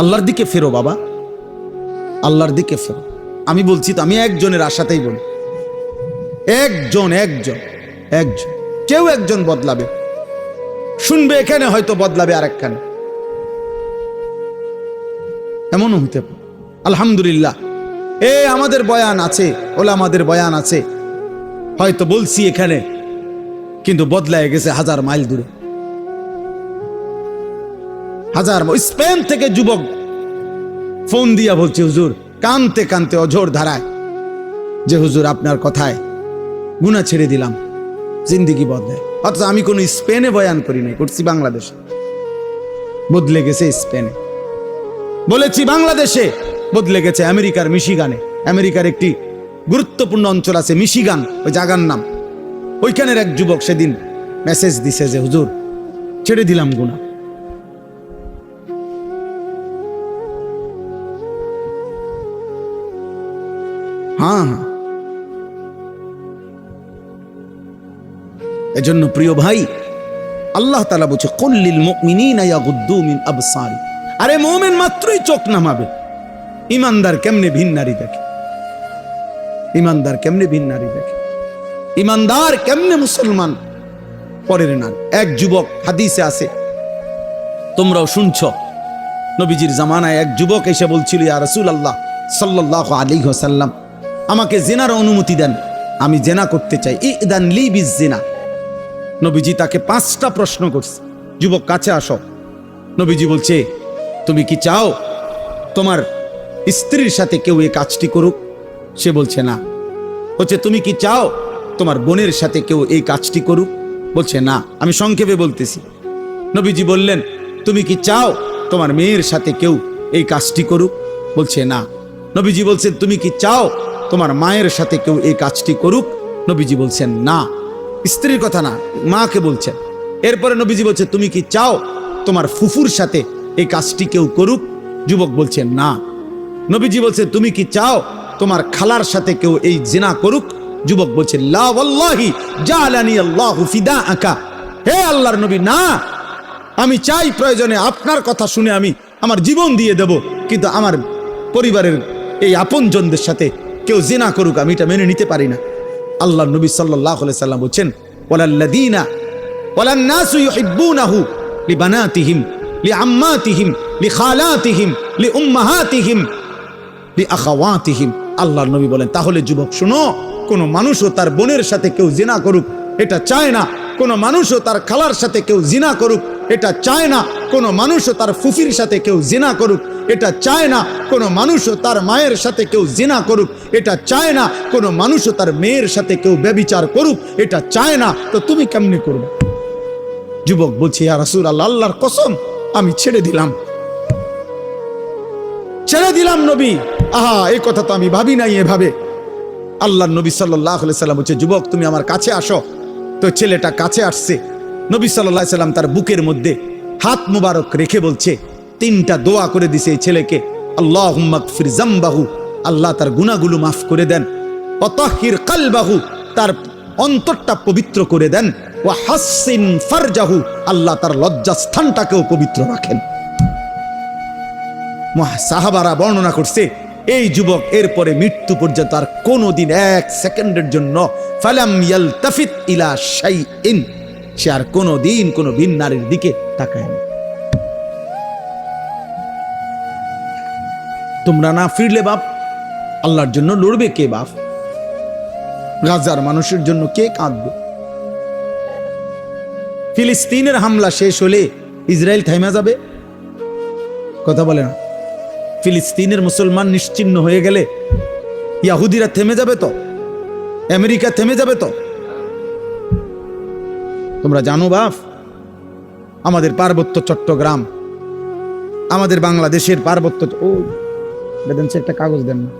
আল্লাহর দিকে ফেরো বাবা, আল্লাহর দিকে ফেরো। আমি বলছি তো, আমি একজনের আশাতেই বলি, একজন একজন একজন কেউ একজন বদলাবে, শুনবে এখানে, হয়তো বদলাবে আরেকখানে, এমনও হইতে পারে। আলহামদুলিল্লাহ, আমাদের বয়ান আছে, ওলামাদের বয়ান আছে, হয়তো বলছি এখানে, কিন্তু বদলায় গেছে 1000 মাইল দূরে। 1000 স্পেন থেকে যুবক ফোন দিয়া বলছে, হুজুর, কানতে কানতে অঝোর ধারায়, যে হুজুর আপনার কথায় গুনাহ ছেড়ে দিলাম, জিন্দেগি বদলায়। অথচ আমি কোন স্পেনে বয়ান করি নাই, করছি বাংলাদেশে। বদলে গেছে স্পেনে, বলেছি বাংলাদেশে, বদলে গেছে আমেরিকার মিশিগানে। আমেরিকার একটি গুরুত্বপূর্ণ অঞ্চল আছে মিশিগান, ওই জায়গার নাম। ওইখানের এক যুবক সেদিন মেসেজ দিছে যে হুজুর ছেড়ে দিলাম গুনাহ। হ্যাঁ হ্যাঁ, এজন্য প্রিয় ভাই, আল্লাহ তাআলা বলছে কুল্লিল মুমিনিনা ইয়াগুদ্দু মিন আবসারি। আরে মুমিন মাত্রই চোখ নামাবে, ইমানদার কেমনে ভিন নারী দেখে, ইমানদার কেমনে ভিন নারী দেখে, ইমানদার কেমনে মুসলমান পরের নারী। এক যুবক, হাদিসে আছে, তোমরাও শুনছ, নবীজির জামানায় এক যুবক এসে বলছিল, ইয়া রাসূলুল্লাহ সাল্লাল্লাহু আলাইহি ওয়াসাল্লাম, আমাকে জিনার অনুমতি দেন, আমি জিনা করতে চাই, ইদান লি বিজিনা। নবীজি তাকে 5টা প্রশ্ন করছে, যুবক কাছে আসো। নবীজি বলছে, তুমি কি চাও তোমার স্ত্রীর সাথে কেউ এই কাজটি করুক? সে বলছে না। বলছে, তুমি কি চাও তোমার বোনের সাথে কেউ এই কাজটি করুক? বলছে না। আমি সংক্ষেপে বলতেছি। নবীজি বললেন, তুমি কি চাও তোমার মেয়ের সাথে কেউ এই কাজটি করুক? বলছে না। নবীজি বলছেন, তুমি কি চাও তোমার মায়ের সাথে কেউ এই কাজটি করুক? নবীজি বলছেন না। স্ত্রীর কথা না, মাকে বলছেন। এরপরে নবীজি বলছে, তুমি কি চাও তোমার ফুফুর সাথে এই কাজটি কেউ করুক? যুবক বলছে না। নবীজি বলছে, তুমি কি চাও তোমার খালার সাথে কেউ এই জিনা করুক? যুবক বলছে, লা ওয়াল্লাহি জালানি আল্লাহু ফিদাআকা। হে আল্লাহর নবী, না, আমি চাই প্রয়োজনে আপনার কথা শুনে আমি আমার জীবন দিয়ে দেব, কিন্তু আমার পরিবারের এই আপনজনদের সাথে কেউ জিনা করুক, আমি এটা মেনে নিতে পারি না। আল্লাহর নবী সাল্লাল্লাহু আলাইহি সাল্লাম বলেন, ওয়ালাল্লাযীনা ওয়ালান্নাসু ইউহিব্বুনাহু লিবানাতিহিম লিআম্মাতিহিম লিখালাতিহিম লিউম্মাহাতিহিম লিআখাওয়াতিহিম। আল্লাহর নবী বলেন, তাহলে যুবক শুনো, কোন মানুষও তার বোনের সাথে কেউ জিনা করুক এটা চায় না, কোন মানুষও তার খালার সাথে কেউ জিনা করুক এটা চায় না, কোন মানুষও তার ফুফির সাথে কেউ জিনা করুক এটা চায় না, কোন মানুষও তার মায়ের সাথে কেউ জিনা করুক এটা চায় না, কোন মানুষও তার মেয়ের সাথে কেউ ব্যভিচার করুক এটা চায় না, তো তুমি কেমনে করবে? যুবক বলছে, ইয়া রাসূলুল্লাহ, আল্লাহর কসম, আমি ছেড়ে দিলাম, ছেড়ে দিলাম নবী। আহা, এই কথা তো আমি ভাবি নাই এভাবে। আল্লাহর নবী সাল্লাল্লাহু আলাইহি সাল্লাম বলছে, যুবক তুমি আমার কাছে আসো। তো ছেলেটা কাছে আসছে। নবী সাল্লাল্লাহু আলাইহি সাল্লাম তার বুকের মধ্যে হাত মুবারক রেখে বলছে, 3টা দোয়া করে দিছে এই ছেলেকে। আল্লাহুম্মা গফির যামবাহু, আল্লাহ তার গুনাহগুলো মাফ করে দেন। ওয়া তাহহির কলবাহু, তার অন্তরটা পবিত্র করে দেন। ওয়া হাসসিন ফারজাহু, আল্লাহ তার লজ্জাস্থানটাকেও পবিত্র রাখেন। সাহাবারা বর্ণনা করছে, এই যুবক এরপরে মৃত্যু পর্যন্ত আর কোনোদিন 1 সেকেন্ডের জন্য ফালাম ইয়ালতাফিত ইলা শাইইন, সে আর কোনোদিন কোনো ভিন নারীর দিকে তাকায়নি। তোমরা না ফিরলে বাপ, আল্লাহর জন্য লড়বে কে বাপ? গাজার মানুষের জন্য কে কাঁদবে? ফিলিস্তিনের হামলা শেষ হলে ইসরায়েল থাইমা যাবে? কথা বলে না। ফিলিস্তিনের মুসলমান নিশ্চিহ্ন হয়ে গেলে ইহুদিরা থেমে যাবে তো? আমেরিকা থেমে যাবে তো? তোমরা জানো বাপ, আমাদের পার্বত্য চট্টগ্রাম, আমাদের বাংলাদেশের পার্বত্য, ও দেন একটা কাগজ দেন না,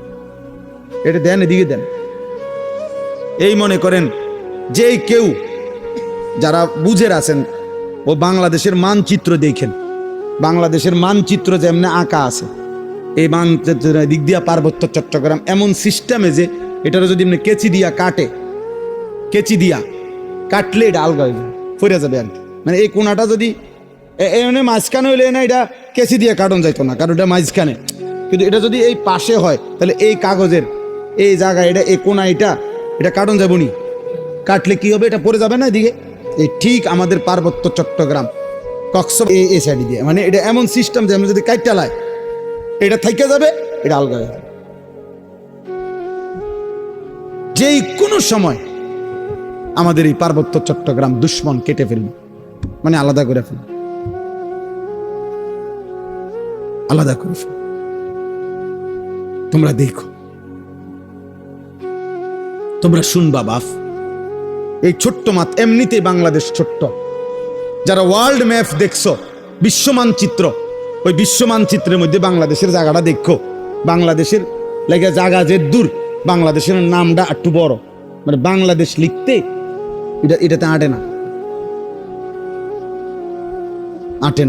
এটা দেন, এদিকে দেন। এই মনে করেন যে কেউ যারা বুঝের আছেন, ও বাংলাদেশের মানচিত্র দেখেন, বাংলাদেশের মানচিত্র যেমন আঁকা আছে, এই মানচিত্র দিক দিয়া পার্বত্য চট্টগ্রাম এমন সিস্টেমে যে এটারও যদি এমনি কেচি দিয়া কাটে, কেচি দিয়া কাটলে এটা আলগা হয়ে যাবে, ফিরে যাবে আর কি। মানে এই কোনাটা যদি এমনি মাঝখানে হইলে না, এটা কেসি দিয়ে কার্টন যাইতো না, কারণ এটা মাঝখানে। কিন্তু এটা যদি এই পাশে হয় তাহলে এই কাগজের এই জায়গা, এটা এই কোনা, এটা কার্টন যাবো নি, কাটলে কি হবে, এটা পড়ে যাবে না এদিকে। এই ঠিক আমাদের পার্বত্য চট্টগ্রাম কক্স এই সাইডে দিয়ে, মানে এটা এমন সিস্টেম যে আমরা যদি কাইটটা লাই এটা থাইকে যাবে, এটা আলগা হয়ে যাবে। যেই কোনো সময় আমাদের এই পার্বত্য চট্টগ্রাম দুশ্মন কেটে ফেলবে, মানে আলাদা করে ফেলবে, আলাদা করে ফেলবে। তোমরা দেখো, তোমরা শুনবা বাপ, এই ছোট্ট মাত এমনিতেই বাংলাদেশ ছোট্ট। যারা ওয়ার্ল্ড ম্যাপ দেখছো, বিশ্ব মানচিত্র, ওই বিশ্ব মানচিত্রের মধ্যে বাংলাদেশের জায়গাটা দেখো, বাংলাদেশের লেগে জায়গা যে দূর, বাংলাদেশের নামটা একটু বড়, মানে বাংলাদেশ লিখতে এটাতে আটে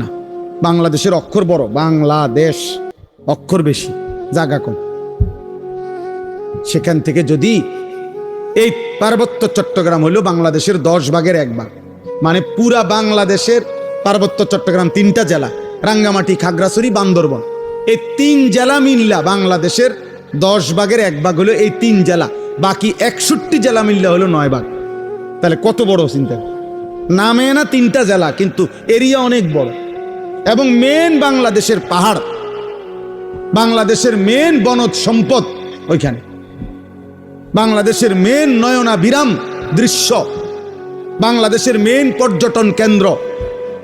না। বাংলাদেশের অক্ষর বড়, বাংলাদেশ অক্ষর বেশি, জায়গা কম। সেখান থেকে যদি এই পার্বত্য চট্টগ্রাম হলো বাংলাদেশের 10 ভাগের 1 ভাগ, মানে পুরা বাংলাদেশের পার্বত্য চট্টগ্রাম 3টা জেলা, রাঙ্গামাটি, খাগড়াছড়ি, বান্দরবান, এই 3 জেলা মিল্লা বাংলাদেশের 10 ভাগের 1 ভাগ হলো এই 3 জেলা, বাকি 61 জেলা মিল্লা হলো 9 ভাগ। তাহলে কত বড় চিন্তা, নামে না 3টা জেলা কিন্তু এরিয়া অনেক বড়। এবং মেন বাংলাদেশের পাহাড়, বাংলাদেশের মেন বনজ সম্পদ ওইখানে, বাংলাদেশের মেন নয়নাভিরাম দৃশ্য, বাংলাদেশের মেন পর্যটন কেন্দ্র,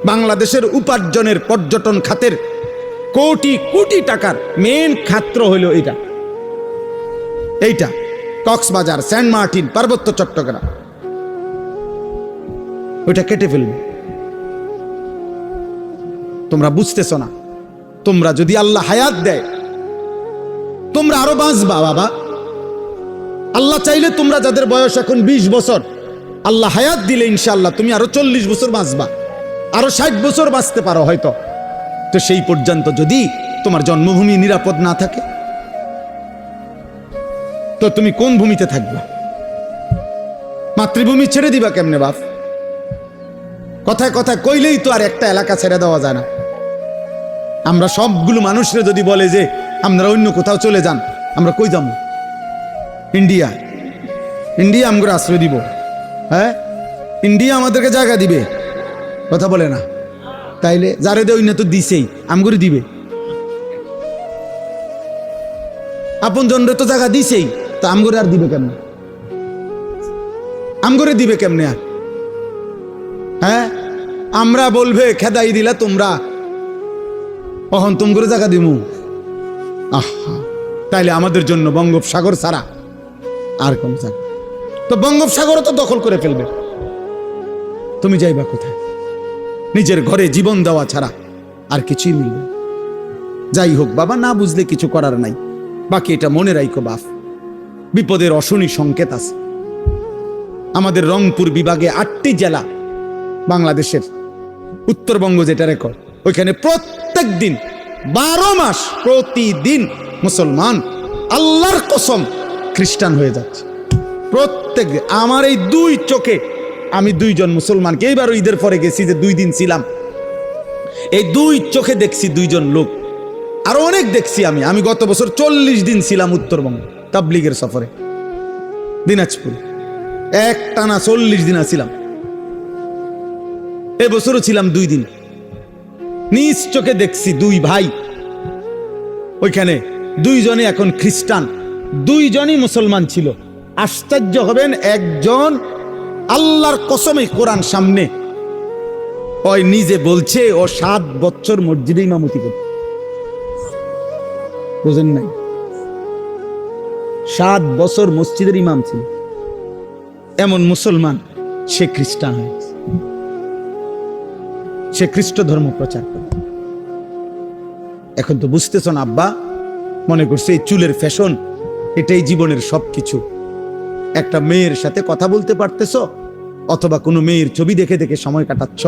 বাংলাদেশের উপার্জনের পর্যটন খাতের কোটি কোটি টাকার মেন খাত্র হইল এইটা কক্সবাজার, সেন্ট মার্টিন, পার্বত্য চট্টগ্রাম। ওইটা কেটে ফেলবে। তোমরা বুঝতেছ না, তোমরা যদি আল্লাহ হায়াত দেয় তোমরা আরো বাঁচবা বাবা। আল্লাহ চাইলে তোমরা যাদের বয়স এখন 20 বছর, আল্লাহ হায়াত দিলে ইনশাআল্লাহ তুমি আরো 40 বছর বাঁচবা, আরো 60 বছর বাঁচতে পারো হয়তো। তো সেই পর্যন্ত যদি তোমার জন্মভূমি নিরাপদ না থাকে তো তুমি কোন ভূমিতে থাকবা? মাতৃভূমি ছেড়ে দিবা কেমনে বাপ? কথায় কথায় কইলেই তো আর একটা এলাকা ছেড়ে দেওয়া যায় না। আমরা সবগুলো মানুষরা যদি বলে যে আমরা অন্য কোথাও চলে যান, আমরা কই যাবো? ইন্ডিয়া আমগরে আশ্রয় দিব? হ্যাঁ, ইন্ডিয়া আমাদেরকে জায়গা দিবে? কথা বলে না। তাইলে যারে দে অন্য তো দিছেই, আমগরে দিবে। আপন জনরে তো জায়গা দিছেই, তা আমগরে আর দিবে কেমনে? আমগরে দিবে কেমনে আর? হ্যাঁ, আমরা বলবে খেদাই দিলা তোমরা, অহন তুম করে জায়গা দিমু। আহা, তাইলে আমাদের জন্য বঙ্গোপসাগর ছাড়া আর কোন জায়গা? তো বঙ্গোপসাগরও তো দখল করে ফেলবে, তুমি যাইবা কোথায়? নিজের ঘরে জীবন দেওয়া ছাড়া আর কিছুই মিলবে। যাই হোক বাবা, না বুঝলে কিছু করার নাই। বাকি এটা মনে রাখো বাপ, বিপদের অশনি সংকেত আছে। আমাদের রংপুর বিভাগে 8টি জেলা বাংলাদেশের, উত্তরবঙ্গ যেটা রেকর্ড, ওইখানে প্রত্যেক দিন 12 মাস প্রতিদিন মুসলমান আল্লাহর কসম খ্রিস্টান হয়ে যাচ্ছে। প্রত্যেক, আমার এই 2 চোখে আমি 2 জন মুসলমানকে, এইবার ঈদের পরে গেছি যে 2 দিন ছিলাম, এই 2 চোখে দেখছি 2 জন লোক। আরো অনেক দেখছি আমি গত বছর 40 দিন ছিলাম উত্তরবঙ্গ তাবলিগের সফরে, দিনাজপুর, একটানা 40 দিন ছিলাম। এবছরও ছিলাম 2 দিন। নিজ চোখে দেখছি 2 ভাই ওইখানে, 2 জনে এখন খ্রিস্টান, 2 জনই মুসলমান ছিল। আশ্চর্য হবেন, একজন আল্লাহর কসমে কোরআন সামনে ওই নিজে বলছে ও 7 বছর মসজিদে ইমামতি করত। বুঝেন নাই? 7 বছর মসজিদের ইমাম ছিল। এমন মুসলমান, সে খ্রিস্টান হয়েছে, সে খ্রিস্ট ধর্ম প্রচার করে। এখন তো বুঝতেছ না আব্বা, মনে করছে এই চুলের ফ্যাশন এটাই জীবনের সবকিছু। একটা মেয়ের সাথে কথা বলতে পারতেছ, অথবা কোনো মেয়ের ছবি দেখে দেখে সময় কাটাচ্ছ,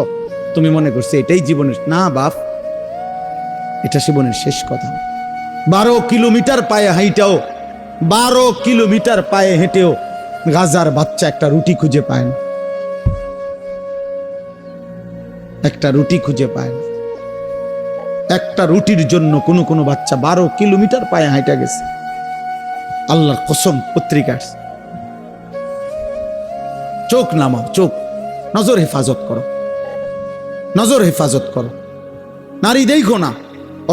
তুমি মনে করছে এটাই জীবনের। না বাপ, এটা জীবনের শেষ কথা। 12 কিলোমিটার পায়ে হাইটাও, 12 কিলোমিটার পায়ে হেঁটেও গাজার বাচ্চা একটা রুটি খুঁজে পায় না, একটা রুটি খুঁজে পায় না। একটা রুটির জন্য কোনো কোনো বাচ্চা 12 কিলোমিটার পায়ে হাঁটা গেছে। আল্লাহর কসম, পত্রিকার। চোখ নামাও, চোখ, নজর হেফাজত করো, নজর হেফাজত করো। নারী দেখো না,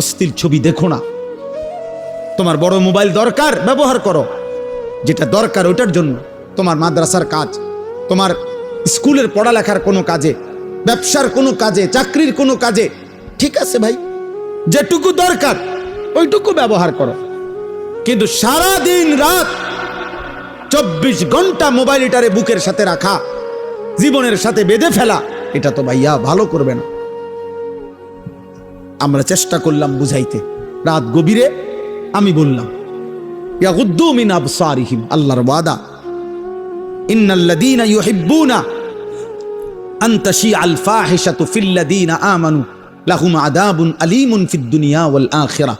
অশ্লীল ছবি দেখো না। তোমার বড় মোবাইল দরকার, ব্যবহার করো, যেটা দরকার ওটার জন্য। তোমার মাদ্রাসার কাজ, তোমার স্কুলের পড়ালেখার কোনো কাজে, ব্যবসার কোনো কাজে, চাকরির কোনো কাজে, ঠিক আছে ভাই, যেটুকু দরকার ওইটুকু ব্যবহার করো। কিন্তু সারা দিন রাত 24 ঘন্টা মোবাইলটারে বুকের সাথে রাখা, জীবনের সাথে বেঁধে ফেলা, এটা তো ভাইয়া ভালো করবে না। আমরা চেষ্টা করলাম বুঝাইতে, রাত গভীরে আমি বললাম, ইয়াগুদ্দু মিন আবসারিহিম, আল্লাহর ওয়াদা, ইন্নাল্লাযীনা ইউহিব্বুনা আন তাশিআল ফাহিশাতু ফিল্লাযীনা আমানু লাহুম আযাবুন আলীমুন ফিদ দুনিয়া ওয়াল আখিরাহ।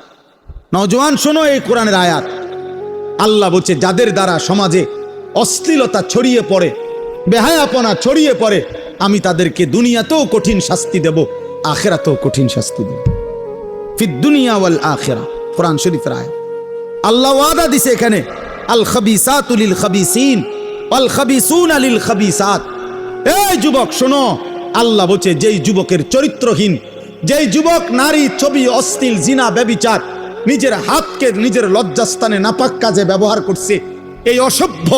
নওজোয়ান শোনো এই কোরআনের আয়াত। আল্লাহ বলছে, যাদের দ্বারা সমাজে অশ্লীলতা ছড়িয়ে পড়ে, বেহায়াপনা ছড়িয়ে পড়ে, আমি তাদেরকে দুনিয়াতেও কঠিন শাস্তি দেব, আখিরাতেও কঠিন শাস্তি দেব। ফিদ দুনিয়া ওয়াল আখিরাহ, কোরআন শরীফের আয়াত। আল্লাহ ওয়াদা দিছে এখানে, আল খাবিসাতু লিল খাবিসিন ওয়াল খাবিসুনা লিল খাবিসাত। এই যুবক শোনো, আল্লাহ বলছে, যেই যুবকের চরিত্রহীন, যেই যুবক নারী, ছবি, অশ্লীল, জিনা, ব্যভিচার, নিজের হাতকে নিজের লজ্জাস্থানে নাপাক কাজে ব্যবহার করছে, এই অসভ্য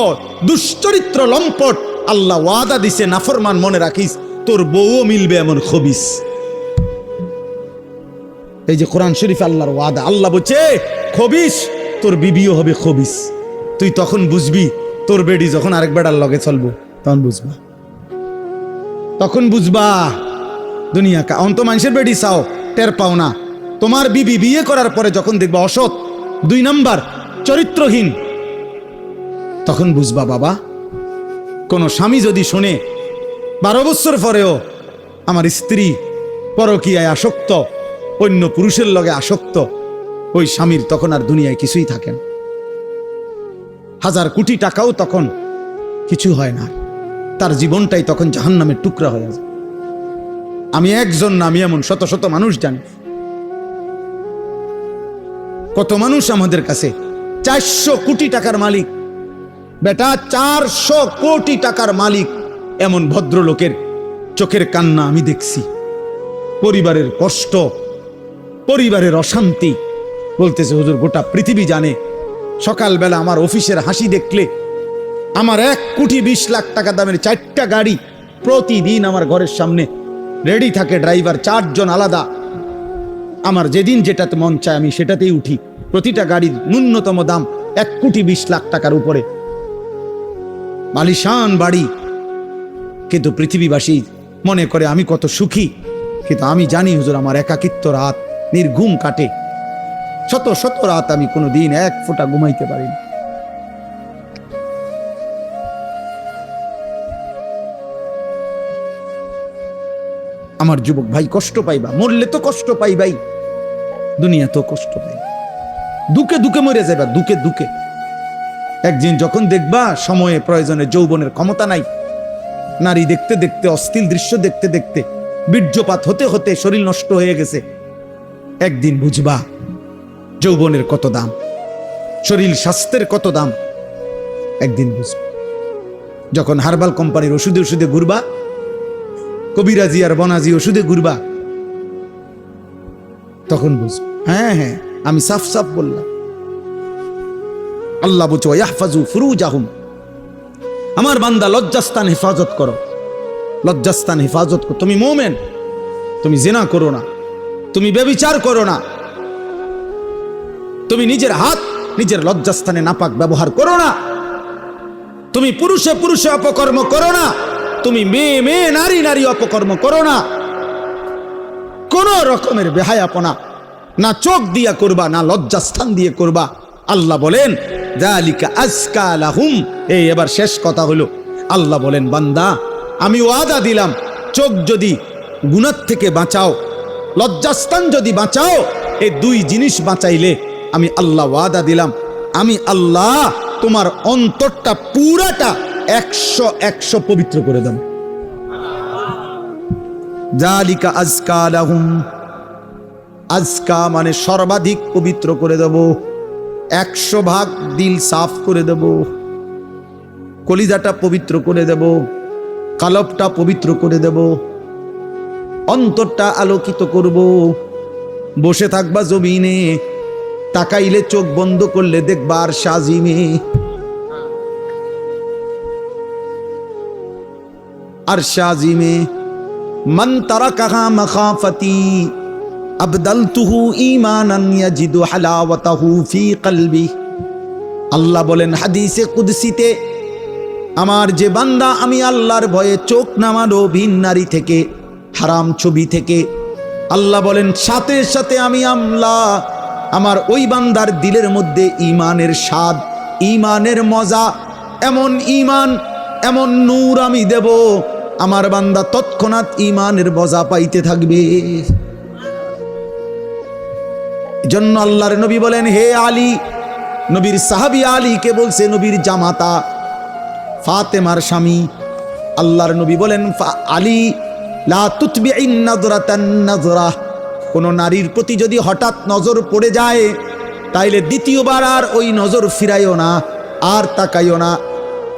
দুশ্চরিত্র লম্পট, আল্লাহ ওয়াদা দিছে, নাফরমান, মনে রাখিস তোর বউও মিলবে এমন খবিস। এই যে কোরআন শরীফ আল্লাহর ওয়াদা, আল্লাহ বলছে খবিস, তোর বিবিও হবে খবিস। তুই তখন বুঝবি, তোর বেডি যখন আরেক বেড়ার লগে চলবো তখন বুঝবা, তখন বুঝবা দুনিয়া কা। অন্ত মানুষের বেডি চাও, টের পাও না। তোমার বিবি বিয়ে করার পরে যখন দেখবা অসৎ, 2 নাম্বার, চরিত্রহীন, তখন বুঝবা বাবা। কোন স্বামী যদি শোনে 12 বছর পরেও আমার স্ত্রী পরকীয়ায় আসক্ত, অন্য পুরুষের লগে আসক্ত, ওই স্বামীর তখন আর দুনিয়ায় কিছুই থাকে না। 1000 কোটি টাকাও তখন কিছু হয় না, তার জীবনটাই তখন জাহান্নামের টুকরা হয়ে যায়। আমি একজন না, আমি এমন শত শত মানুষ জানি। কত মানুষ আমাদের কাছে 400 কোটি টাকার মালিক, বেটা 400 কোটি টাকার মালিক, এমন ভদ্রলোকের চোখের কান্না আমি দেখছি। পরিবারের কষ্ট, পরিবারের অশান্তি, বলতেছে হুজুর গোটা পৃথিবী জানে, সকালবেলা আমার অফিসের হাসি দেখলে, আমার 1,20 লাখ টাকা দামের 4টা গাড়ি প্রতিদিন আমার ঘরের সামনে রেডি থাকে, ড্রাইভার 4 জন আলাদা। আমার যেদিন যেটাতে মন চায় আমি সেটাতেই উঠি। প্রতিটা গাড়ির ন্যূনতম দাম 1,20 লাখ টাকার উপরে, মালিশান বাড়ি। কিন্তু পৃথিবীবাসী মনে করে আমি কত সুখী, কিন্তু আমি জানি হুজুর আমার একাকিত্ব রাত নির্ঘুম কাটে। শত শত রাত আমি কোনোদিন 1 ফোঁটা ঘুমাইতে পারিনি। আমার যুবক ভাই, কষ্ট পাইবা, মরলে তো কষ্ট পাইবাই, দুনিয়া তো কষ্ট পাই, দুঃখে দুঃখে মরে যাবা, দুঃখে দুঃখে। একদিন যখন দেখবা সময়ে প্রয়োজনে যৌবনের ক্ষমতা নাই, নারী দেখতে দেখতে, অশ্লীল দৃশ্য দেখতে দেখতে, বীর্যপাত হতে হতে শরীর নষ্ট হয়ে গেছে, একদিন বুঝবা যৌবনের কত দাম, শরীর স্বাস্থ্যের কত দাম, একদিন বুঝবা। যখন হার্বাল কোম্পানির ওষুধে ওষুধে ঘুরবা, কবিরাজি আর বনাজি ওষুধে ঘুরবা, তখন বুঝবা। হ্যাঁ হ্যাঁ, আমি সাফ সাফ বললাম। আল্লাহ বলছে ইয়াহফাজু ফুরুজাহুম, আমার বান্দা লজ্জাস্থান হেফাজত করো, লজ্জাস্থান হেফাজত করো। তুমি মুমিন, তুমি জিনা করো না, তুমি ব্যভিচার করো না, তুমি নিজের হাত নিজের লজ্জাস্থানে নাপাক ব্যবহার করো না, তুমি পুরুষে পুরুষে অপকর্ম করো না, তুমি মেয়ে মেয়ে নারী নারী অপকর্ম করো না। কোন রকমের বেহায়াপনা না চোখ দিয়া করবা, না লজ্জাস্থান দিয়ে করবা। আল্লাহ বলেন যালিকা আজকা লাহুম। এই এবার শেষ কথা হলো, আল্লাহ বলেন বান্দা আমি ওয়াদা দিলাম, চোখ যদি গুনাহ থেকে বাঁচাও, লজ্জাস্থান যদি বাঁচাও, এই 2 জিনিস বাঁচাইলে আমি আল্লাহ ওয়াদা দিলাম, আমি আল্লাহ তোমার অন্তরটা পুরাটা 100 পবিত্র করে দেব। যালিকা আজকা লাহুম, আজকা মানে সর্বাধিক পবিত্র করে দেব, 100 ভাগ দিল সাফ করে দেব, কলিজাটা পবিত্র করে দেব, কালবটা পবিত্র করে দেব, অন্তরটা আলোকিত করব। বসে থাকবা জমিনে, তাকাইলে চোখ বন্ধ করলে দেখবা আর শাজিমে, আর শাজিমে মান তারাকাহা মাখাফাতি আবদালতুহু ঈমানান ইয়াজিদু হালাওয়াতাহু ফি কলবি। আল্লাহ বলেন হাদিসে কুদসিতে, আমার যে বান্দা আমি আল্লাহর ভয়ে চোখ নামালো ভিন নারী থেকে, হারাম ছবি থেকে, আল্লাহ বলেন সাথে সাথে আমি আল্লাহ আমার ওই বান্দার দিলের মধ্যে ঈমানের স্বাদ, ঈমানের মজা, এমন ঈমান, এমন নূর আমি দেব, আমার বান্দা তৎক্ষণাৎ ঈমানের মজা পাইতে থাকবে। জন্য আল্লাহর নবী বলেন, হে আলী, নবীর সাহাবী আলীকে বলছে, নবীর জামাতা ফাতেমার স্বামী, আল্লাহর নবী বলেন, আলী লা তুতবিইন নাযরাতান নাযরা, কোন নারীর প্রতি যদি হঠাৎ নজর পড়ে যায় তাইলে দ্বিতীয়বার আর ওই নজর ফিরাইও না, আর তাকাইও না,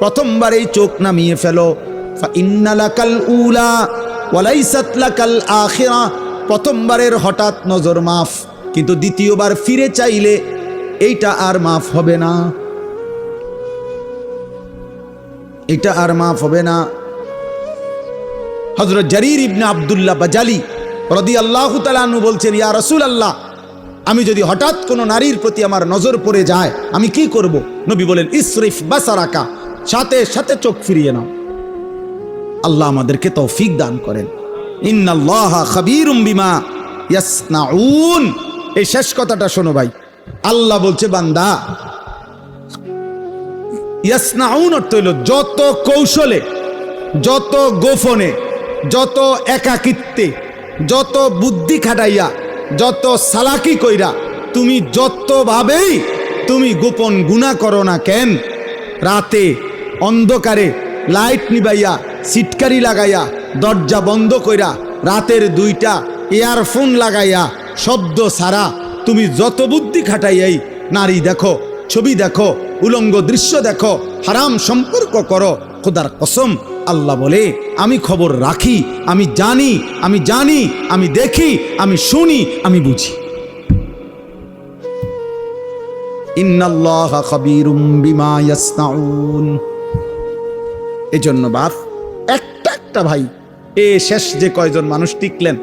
প্রথমবারেই চোখ নামিয়ে ফেলো। ফা ইন্না লাকাল উলা ওয়া লাইসাত লাকাল আখিরা, প্রথমবারের হঠাৎ নজর মাফ, কিন্তু দ্বিতীয়বার ফিরে চাইলে এইটা আর মাফ হবে না, এটা আর মাফ হবে না। হযরত জারীর ইবনে আব্দুল্লাহ বাজালি রাদিয়াল্লাহু তাআলা আনহু বলছেন, ইয়া রাসূলুল্লাহ, আমি যদি হঠাৎ কোনো নারীর প্রতি আমার নজর পড়ে যায় আমি কি করব? নবী বলেন, ইসরিফ বাসারাকা, সাথে সাথে চোখ ফিরিয়ে নাও। আল্লাহ আমাদেরকে তৌফিক দান করেন। ইন্নাল্লাহা খাবীরুম বিমা ইয়াসনাউন। এই শেষ কথাটা শোনো ভাই, আল্লাহ বলছে বান্দা, ইয়াসনাউন অর্থ হইল যত কৌশলে, যত গোপনে, যত একাকিত্বে, যত বুদ্ধি খাটাইয়া, যত সালাকি কইরা, তুমি যতভাবেই তুমি গোপন গুনাহ করো না কেন, রাতে অন্ধকারে লাইট নিবাইয়া, সিটকারি লাগাইয়া, দরজা বন্ধ কইরা, রাতের 2টা ইয়ারফোন লাগাইয়া, শব্দ ছাড়া তুমি যত বুদ্ধি খাটাইয়াই নারী দেখো, ছবি দেখো, উলঙ্গ দৃশ্য দেখো, হারাম সম্পর্ক করো, খোদার কসম আল্লাহ বলে আমি খবর রাখি, আমি জানি, আমি দেখি, আমি শুনি, আমি বুঝি। ইন্নাল্লাহা খাবীরুম বিমা ইয়াসনাউন। এজন্য বাপ একটা ভাই, এ শেষ যে কয়জন মানুষ টিকলেন,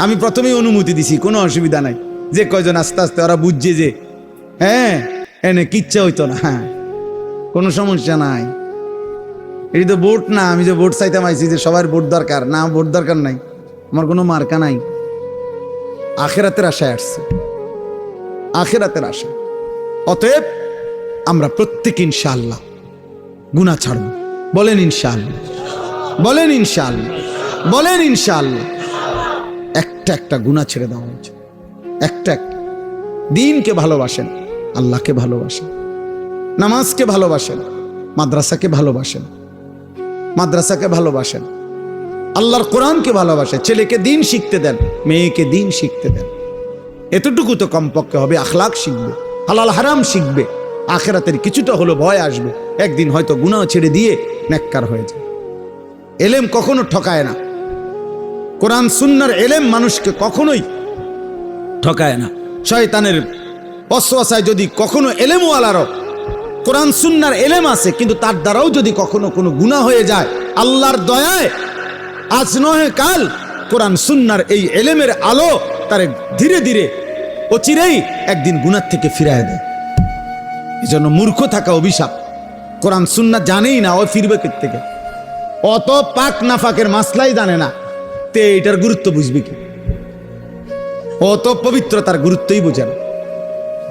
আমি প্রথমেই অনুমতি দিছি, কোনো অসুবিধা নাই, যে কয়জন আস্তে আস্তে ওরা বুঝছে যে হ্যাঁ এনে কিচ্ছা হইতো না, হ্যাঁ কোনো সমস্যা নাই, এটি তো ভোট না, আমি যে ভোট চাইতাম আইছি যে সবার ভোট দরকার না, ভোট দরকার নাই, আমার কোনো মার্কা নাই, আখিরাতের আশায় আসছে, আখিরাতের আশা। অতএব আমরা প্রত্যেক ইনশাআল্লাহ গুনাহ ছাড়ব। বলেন ইনশাআল্লাহ, বলেন ইনশাআল্লাহ, বলেন ইনশাআল্লাহ। একটা গুনাহ ছেড়ে দেওয়া হয়েছে, একটা দিনকে ভালোবাসেন, আল্লাহকে ভালোবাসেন, নামাজকে ভালোবাসেন, মাদ্রাসাকে ভালোবাসেন, মাদ্রাসাকে ভালোবাসেন, আল্লাহর কোরআনকে ভালোবাসেন, ছেলেকে দিন শিখতে দেন, মেয়েকে দিন শিখতে দেন। এতটুকু তো কমপক্ষে হবে, আখলাক শিখবে, হালাল হারাম শিখবে, আখিরাতের কিছুটা হলো ভয় আসবে, একদিন হয়তো গুনাহ ছেড়ে দিয়ে নেককার হয়ে যায়। এলেম কখনো ঠকায় না, কোরআন সুন্নাহর এলেম মানুষকে কখনোই ঠকায় না। শয়তানের ওয়াসওয়াসায় যদি কখনো এলেমওয়ালারও কোরআন সুন্নাহর এলেম আছে, কিন্তু তার দ্বারাও যদি কখনো কোনো গুনাহ হয়ে যায়, আল্লাহর দয়ায় আজ নয় কাল কোরআন সুন্নাহর এই এলেমের আলো তারে ধীরে ধীরে অচিরেই একদিন গুনাহ থেকে ফিরায় দেয়। এজন্য মূর্খ থাকা অভিশাপ। কোরআন সুন্নাহ জানেই না, ও ফিরবে থেকে, অত পাক নাফাকের মাসলাই জানে না, তে এটার গুরুত্ব বুঝবে কি? অত পবিত্রতার গুরুত্বই বোঝে না।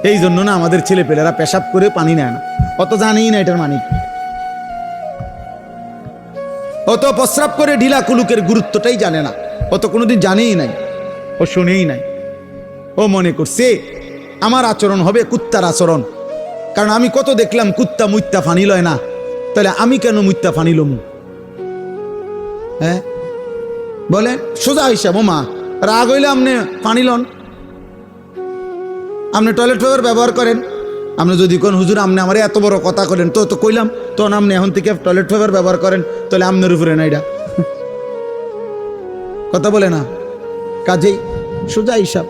এই জন্য না আমাদের ছেলেপেলেরা পেশাব করে পানি নেয় না, অত জানেই না এটার মানে কি। অত প্রস্রাব করে ঢিলা কুলুকের গুরুত্বটাই জানে না, অত কোনোদিন জানেই নাই, ও শুনেই নাই। ও মনে করছে আমার আচরণ হবে কুত্তার আচরণ, কারণ আমি কত দেখলাম কুত্তা মুত্তা ফানি লয় না, তাহলে আমি কেন মুত্তা ফানি লমু? হ্যাঁ বলেন, সোজা হিসাব। মা রাগ হইলে আপনি পানি লন, আপনি টয়লেট পেপার ব্যবহার করেন। আপনি যদি কোন হুজুর আপনি আমার এত বড় কথা করেন, তো কইলাম তখন আপনি এখন থেকে টয়লেট পেপার ব্যবহার করেন, তাহলে আপনার উপরে না এটা কথা বলে না। কাজেই সোজা হিসাব,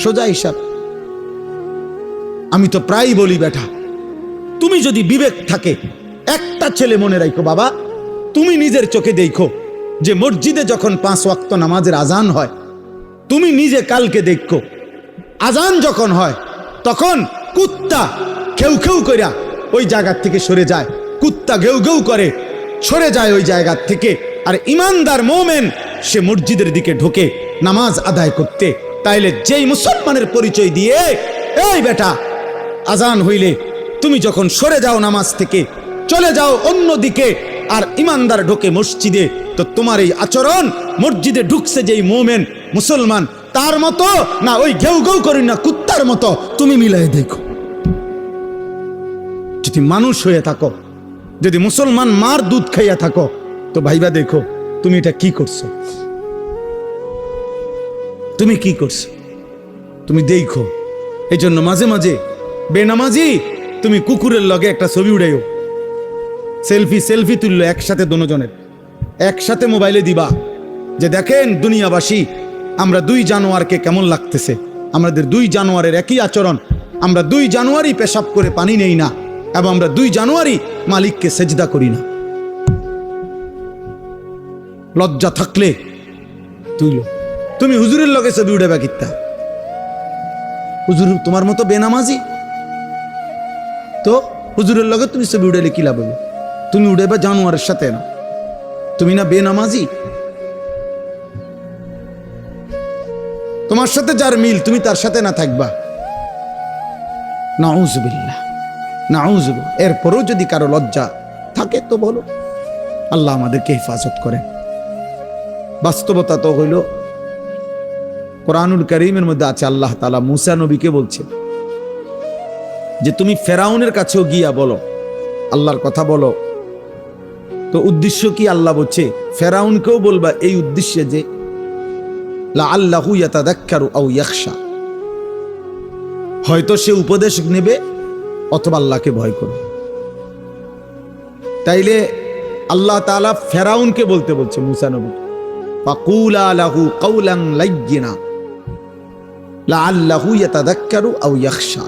সোজা হিসাব। আমি তো প্রায়ই বলি, বেটা তুমি যদি বিবেক থাকে, একটা ছেলে মনে রাখো বাবা, তুমি নিজের চোখে দেখো যে মসজিদে যখন 5 ওয়াক্ত নামাজের আজান হয়, তুমি নিজে কালকে দেখো আজান যখন হয় তখন কুত্তা খেউ খেউ কইরা ওই জায়গার থেকে সরে যায়, কুত্তা ঘেউ ঘেউ করে সরে যায় ওই জায়গার থেকে, আর ইমানদার মোমেন সে মসজিদের দিকে ঢোকে নামাজ আদায় করতে। তাইলে যেই মুসলমানের পরিচয় দিয়ে, এই বেটা আজান হইলে তুমি যখন সরে যাও নামাজ থেকে, চলে যাও অন্য দিকে, আর ইমানদার ঢোকে মসজিদে, তো তোমার এই আচরণ মসজিদে ঢুকছে যেই মোমেন মুসলমান তার মতো না ওই ঘেউ ঘেউ করি না কুত্তার মতো, তুমি মিলাই দেখো। যদি মানুষ হয়ে থাকো, যদি মুসলমান মার দুধ খাইয়া থাকো, তো ভাইবা দেখো তুমি এটা কি করছো, তুমি কি করছো, তুমি দেখো। এই জন্য মাঝে মাঝে বেনামাজি তুমি কুকুরের লগে একটা ছবি উড়াইও, সেলফি তুললো একসাথে, দুজনের একসাথে মোবাইলে দিবা যে দেখেন দুনিয়াবাসী, আমরা 2 জানুয়ারকে কেমন লাগতেছে, আমাদের 2 জানুয়ারের একই আচরণ, আমরা 2 জানুয়ারি পেশাব করে পানি নেই না, এবং আমরা 2 জানুয়ারি মালিককে সেজদা করি না। লজ্জা থাকলে তুইলো, তুমি হুজুরের লগে ছবি উড়াবা কিত্তা? হুজুর তোমার মতো বেনামাজি, তো হুজুরের লগে তুমি ছবি উড়াইলে কি লাভ হবে? তুমি উড়াইবা জানুয়ারের সাথে না, তুমি না বেনামাজি? তোমার সাথে যার মিল তুমি তার সাথে না থাকবা, নাউজুবিল্লাহ নাউজুবিল্লাহ। এরপরও যদি কারো লজ্জা থাকে তো বলো, আল্লাহ আমাদেরকে হেফাজত করেন। বাস্তবতা তো হইল কোরআনুল কারীমের মধ্যে আছে, আল্লাহ তাআলা মুসা নবীকে বলছেন যে তুমি ফেরাউনের কাছেও গিয়া বলো, আল্লাহর কথা বলো। তো উদ্দেশ্য কি? আল্লাহ বলছে ফেরাউনকেও বলবা এই উদ্দেশ্যে যে লাআল্লাহু ইয়াতাযাক্কারু আও ইয়াখশা, হয়তো সে উপদেশ নেবে অথবা আল্লাহকে ভয় করবে। তাইলে আল্লাহ তাআলা ফেরাউনকে বলতে বলছে মুসা নবী, ফাকুলা লাহু কাওলান লাইয়িনা লাআল্লাহু ইয়াতাযাক্কারু আও ইয়াখশা।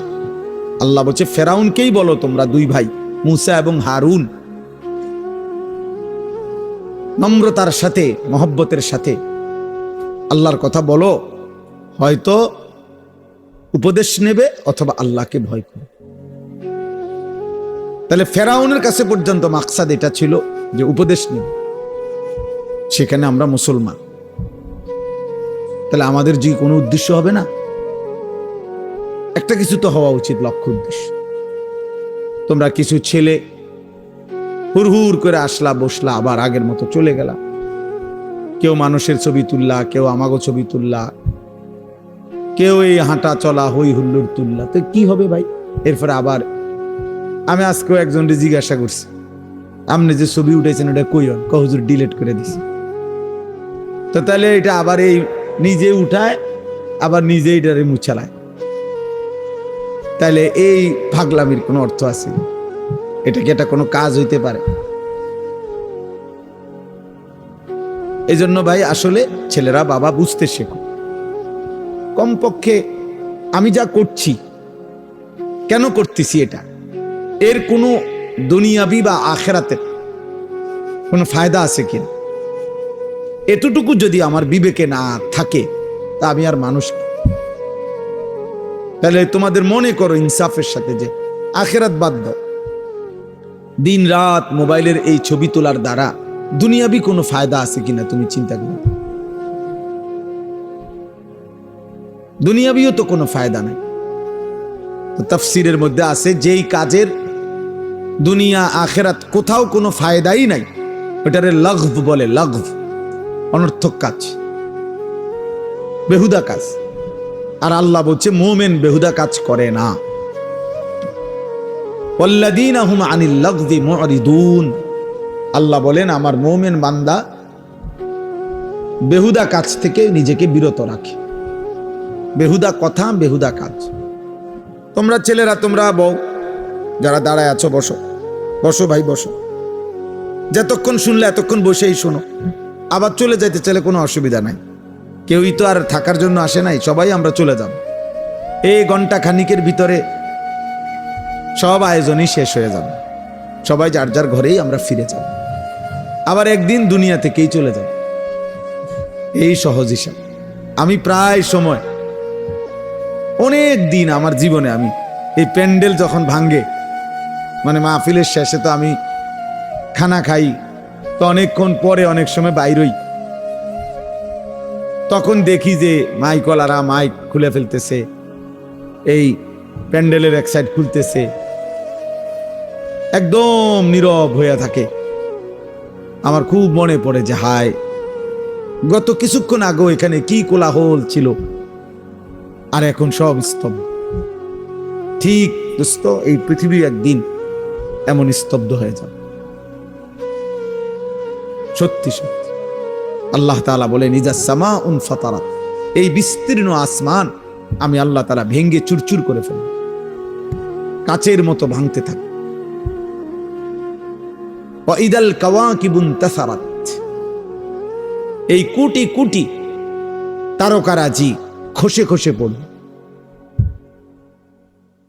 আল্লাহ বলছে ফেরাউনকেই বলো তোমরা 2 ভাই মুসা এবং হারুন, নম্রতার সাথে মহব্বতের সাথে আল্লাহর কথা বলো, হয়তো উপদেশ নেবে অথবা আল্লাহকে ভয় করবে। তাহলে ফেরাউনের কাছে পর্যন্ত মাকসাদ এটা ছিল যে উপদেশ নেবে, সেখানে আমরা মুসলমান, তাহলে আমাদের যে কোনো উদ্দেশ্য হবে না, একটা কিছু তো হওয়া উচিত, লক্ষ্য উদ্দেশ্য। তোমরা কিছু ছেলে হুড়হুড় করে আসলা, বসলা, আবার আগের মতো চলে গেলা, কেউ মানুষের ছবি তুললা, কেউ আমাগো ছবি তুললা, কেউ এই হাঁটা চলা হই হুল্লোড় তুললা, তো কি হবে ভাই? এরপরে আবার আমি আজকেও একজনকে জিজ্ঞাসা করছি, আপনি যে ছবি উঠেছেন ওটা কইন, হুজুর ডিলিট করে দিছি। তো তাহলে এটা আবার এই নিজে উঠায় আবার নিজে এটারে মুছালায়, তাহলে এই পাগলামির কোনো অর্থ আছে? এটা কি এটা কোনো কাজ হইতে পারে? এই জন্য ভাই আসলে ছেলেরা বাবা বুঝতে শেখো, কমপক্ষে আমি যা করছি কেন করতেছি, এটা এর কোনো দুনিয়াবি বা আখেরাতের কোনো ফায়দা আছে কিনা, এতটুকু যদি আমার বিবেকে না থাকে তা আমি আর মানুষ। তাহলে তোমাদের মনে করো ইনসাফের সাথে যে আখেরাত বাদ দাও, দিন রাত মোবাইলের এই ছবি তোলার দ্বারা দুনিয়াবি কোনো ফায়দা আছে কিনা তুমি চিন্তা করো। দুনিয়াবিও তো কোনো ফায়দা নাই। তাফসীরের মধ্যে আছে যেই কাজের দুনিয়া আখেরাত কোথাও কোনো ফায়দাই নাই, ওটারে লাগভ বলে, লাগভ, অনর্থক কাজ, বেহুদা কাজ। আর আল্লাহ বলছে মুমিন বেহুদা কাজ করে না। ওয়াল্লাযীনা হুম আনিল লাগযি মুরিদুন, আল্লাহ বলেন আমার মুমিন বান্দা বেহুদা কাজ থেকে নিজেকে বিরত রাখে। বেহুদা কথা, বেহুদা কাজ। তোমরা ছেলেরা, তোমরা বউ যারা দাঁড়ায় আছো, বসো বসো ভাই, বসো। যতক্ষণ শুনলে এতক্ষণ বসেই শোনো। আবার চলে যাইতে চাইলে কোনো অসুবিধা নাই, কেউই তো আর থাকার জন্য আসে নাই, সবাই আমরা চলে যাব। এই ঘন্টা খানিকের ভিতরে সব আয়োজনই শেষ হয়ে যাবে, সবাই যার যার ঘরেই আমরা ফিরে যাব, আবার একদিন দুনিয়া থেকেই চলে যাব। এই সহজ হিসাব। আমি প্রায় সময় অনেক দিন আমার জীবনে আমি এই প্যান্ডেল যখন ভাঙ্গে, মানে মাহফিলের শেষে তো আমি খানা খাই, তো অনেকক্ষণ পরে অনেক সময় বাইরই, তখন দেখি যে মাইকওয়ালারা মাইক খুলে ফেলতেছে, এই প্যান্ডেলের এক সাইড খুলতেছে, একদম নীরব হয়ে থাকে। আমার খুব মনে পড়ে যে হায়, গত কিছুক্ষণ আগেও এখানে কি কোলাহল ছিল, আর এখন সব স্তব্ধ। ঠিক দোস্ত, এই পৃথিবী একদিন এমন স্তব্ধ হয়ে যাবে। সত্যি সত্যি আল্লাহ তাআলা বলেন, ইজা সামাউন ফাতারাত, এই বিস্তীর্ণ আসমান আমি আল্লাহ তাআলা ভেঙ্গে চুরচুর করে ফেলব, কাচের মতো ভাঙতে থাকে। ওয়া ইদাল কাওয়াকিবুন তাসারাত, এই কোটি কোটি তারকারাজি খসে খসে পড়বে।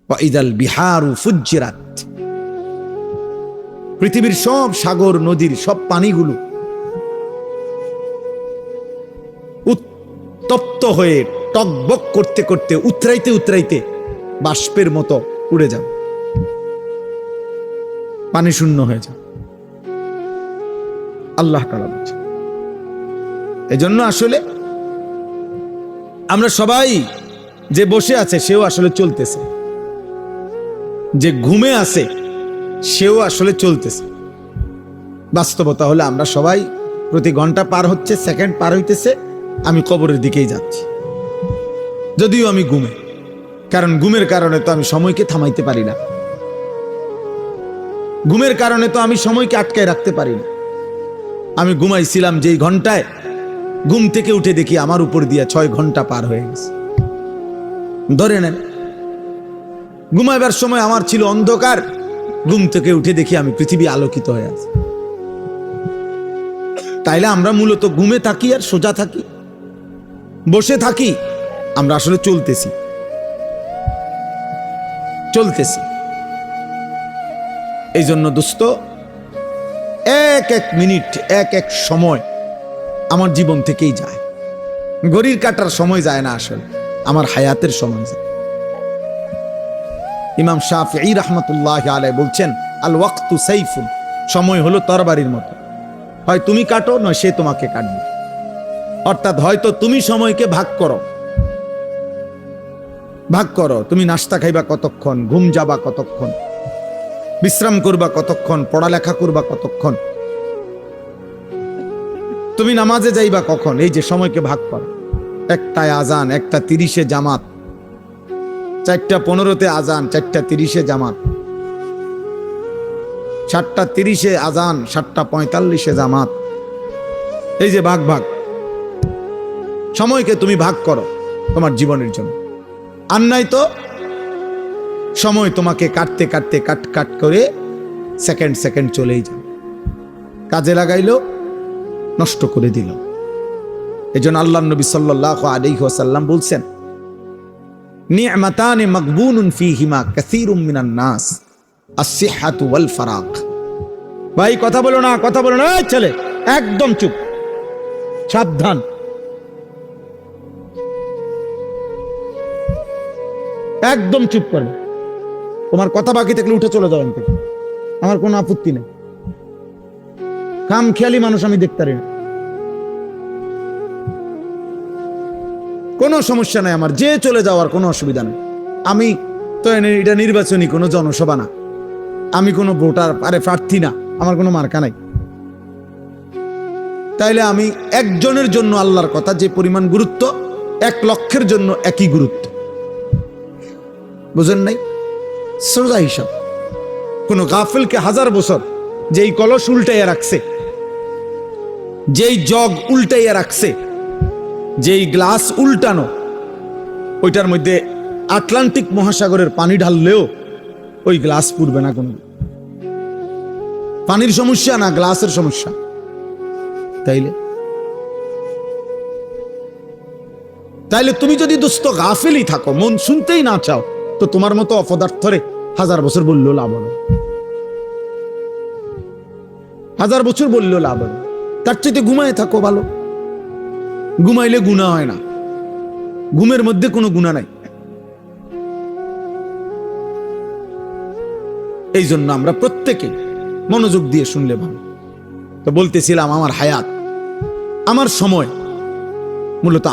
ওয়া ইদাল বিহারু ফুজ্জিরাত, পৃথিবীর সব সাগর নদীর সব পানিগুলো উত্তপ্ত হয়ে টকবক করতে করতে উতরাইতে উতরাইতে বাষ্পের মতো উড়ে যাবে, পানি শূন্য হয়ে যাবে। আল্লাহ তাআলা বলছেন। এজন্য আসলে আমরা সবাই, যে বসে আছে সেও আসলে চলতেছে, যে ঘুমে আছে সেও আসলে চলতেছে। বাস্তবতা হলে আমরা সবাই প্রতি ঘন্টা পার হচ্ছে, সেকেন্ড পার হইতেছে, আমি কবরের দিকেই যাচ্ছি, যদিও আমি ঘুমে। কারণ ঘুমের কারণে তো আমি সময়কে থামাইতে পারি না, ঘুমের কারণে তো আমি সময়কে আটকায় রাখতে পারি না। আমি ঘুমাইছিলাম যেই ঘন্টায়, ঘুম থেকে উঠে দেখি আমার উপর দিয়া 6 ঘন্টা পার হয়ে গেছে। ধরে নেন, ঘুমাইবার সময় আমার ছিল অন্ধকার, ঘুম থেকে উঠে দেখি আমি পৃথিবী আলোকিত হয়ে আছে। তাইলে আমরা মূলত ঘুমে থাকি আর সোজা থাকি, বসে থাকি, আমরা আসলে চলতেছি। এই জন্য দোস্ত, এক এক মিনিট, এক এক সময় আমার জীবন থেকেই যায়। ঘড়ির কাটার সময় যায় না, আসলে আমার হায়াতের সময় যায়। ইমাম শাফিঈ রাহমাতুল্লাহি আলাইহি বলছেন, আল ওয়াক্তু সাইফুন, সময় হলো তরবারির মতো, হয় তুমি কাটো নয় সে তোমাকে কাটবে। অর্থাৎ হয়তো তুমি সময়কে ভাগ করো, তুমি নাস্তা খাইবা কতক্ষণ, ঘুম যাবা কতক্ষণ, বিশ্রাম করবা কতক্ষণ, পড়ালেখা করবা কতক্ষণ, তুমি নামাজে যাইবা কখন, এই যে সময়কে ভাগ করো। 1টায় আজান, 1:30 জামাত, 4:15 আজান, 4:30 জামাত, 7:30 আজান, 7:45 জামাত। এই যে ভাগ, সময়কে তুমি ভাগ করো তোমার জীবনের জন্য। আর নাই তো সময় তোমাকে কাটতে কাটতে কাট করে সেকেন্ড চলেই যায়, কাজে লাগাইলো, নষ্ট করে দিল। এজন্য আল্লাহর নবী সাল্লাল্লাহু আলাইহি ওয়াসাল্লাম বলছেন, নি'মাতানি মাগবুনুন ফীহিমা কাসীরুম মিনান নাস, আস-সিহহাতু ওয়াল ফারাগ। ভাই কথা বলো না, এই ছেলে একদম চুপ, সাবধান। একদম চুপ করবে, তোমার কথা বাকি থাকলে উঠে চলে যাও এখান থেকে, আমার কোনো আপত্তি নেই। কাম খেয়ালি মানুষ আমি দেখতে পারি না, কোনো সমস্যা নাই আমার, যে চলে যাওয়ার কোনো অসুবিধা নেই। আমি তো এটা নির্বাচনী কোনো জনসভা না, আমি কোনো ভোটার প্রার্থী না, আমার কোনো মার্কা নাই। তাইলে আমি একজনের জন্য আল্লাহর কথা যে পরিমাণ গুরুত্ব, 1 লক্ষের জন্য একই গুরুত্ব। বুঝেন নাই? সোজা হিসাব। কোন গাফিলকে 1000 বছর যেই কলস উল্টাইয়া রাখছে, যেই জগ উল্টাইয়া রাখছে, যেই গ্লাস উল্টানো, ওইটার মধ্যে আটলান্টিক মহাসাগরের পানি ঢাললেও ওই গ্লাস পুড়বে না। কোনো পানির সমস্যা না, গ্লাসের সমস্যা। তাইলে তুমি যদি দোস্ত গাফিলই থাকো, মন শুনতেই না চাও, তো তোমার মতো অপদার্থরে 1000 বছর বললেও লাভ হবে, 1000 বছর বললেও লাভ হবে। তার চাইতে ঘুমায় থাকো ভালো। ঘুমাইলে গুনাহ হয় না, ঘুমের মধ্যে কোনো গুনাহ নাই। এই জন্য আমরা প্রত্যেকে মনোযোগ দিয়ে শুনলে ভালো। তো বলতেছিলাম, আমার হায়াত, আমার সময় মূলত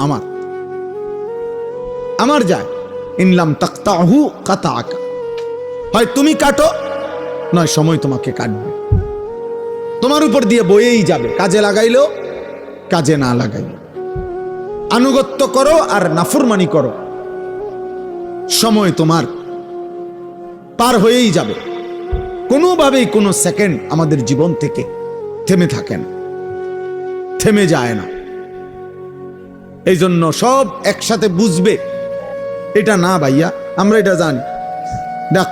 আমার যায়। ইনলাম তাকতাহু কাতাআকা, হয় তুমি কাটো, নয় সময় তোমাকে কাটবে, তোমার উপর দিয়ে বয়েই যাবে। কাজে লাগাইলেও, কাজে না লাগাইলেও, আনুগত্য করো আর নাফরমানি করো, সময় তোমার পার হয়েই যাবে। কোনোভাবেই কোনো সেকেন্ড আমাদের জীবন থেকে থেমে থাকে না, থেমে যায় না। এই জন্য সব একসাথে বুঝবে এটা না ভাইয়া, আমরা এটা জানি।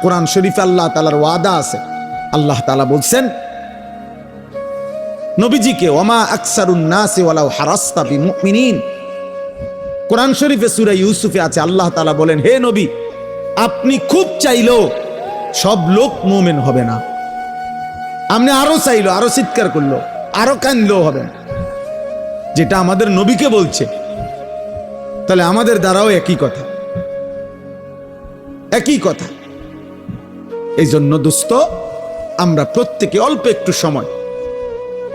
কোরআন শরীফে আল্লাহ তাআলার ওয়াদা আছে। আল্লাহ তাআলা বলছেন নবীজিকে, ওয়ামা আকসারুন নাসি ওয়ালাউ হারাসতা বিমুমিনিন। কোরআন শরীফে সূরা ইউসুফে আছে, আল্লাহ তাআলা বলেন, হে নবী, আপনি খুব চাইলেও সব লোক মুমিন হবে না। আপনি আরো চাইলো, আরো চিৎকার করলো, আরো কাঁদলেও হবে না। যেটা আমাদের নবীকে বলছে, তাহলে আমাদের দ্বারাও একই কথা, একই কথা। এই জন্য দোস্ত, আমরা প্রত্যেকে অল্প একটু সময়,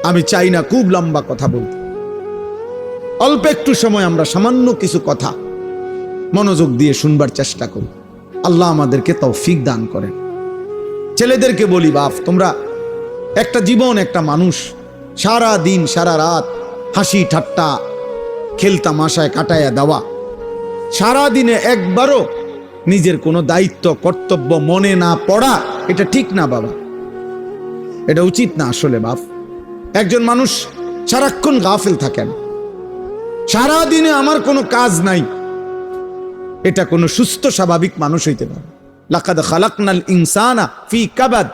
আমি চাই না খুব লম্বা কথা বলতে, অল্প একটু সময় আমরা সামান্য কিছু কথা মনোযোগ দিয়ে শুনবার চেষ্টা করি। আল্লাহ আমাদেরকে তৌফিক দান করেন। ছেলেদেরকে বলি, বাপ, তোমরা একটা জীবন, একটা মানুষ, সারা দিন সারা রাত হাসি ঠাট্টা খেলতামাশায় কাটায়া দেওয়া, সারা দিনে একবারও নিজের কোনো দায়িত্ব কর্তব্য মনে না পড়া, এটা ঠিক না বাবা, এটা উচিত না আসলে। বাপ, একজন মানুষ সারাক্ষণ গাফিল থাকেন, সারা দিনে আমার কোনো কাজ নাই, এটা কোনো সুস্থ স্বাভাবিক মানুষ হইতে পারে। লাকাদ খালাকনাল ইনসানা ফি কাবাদ,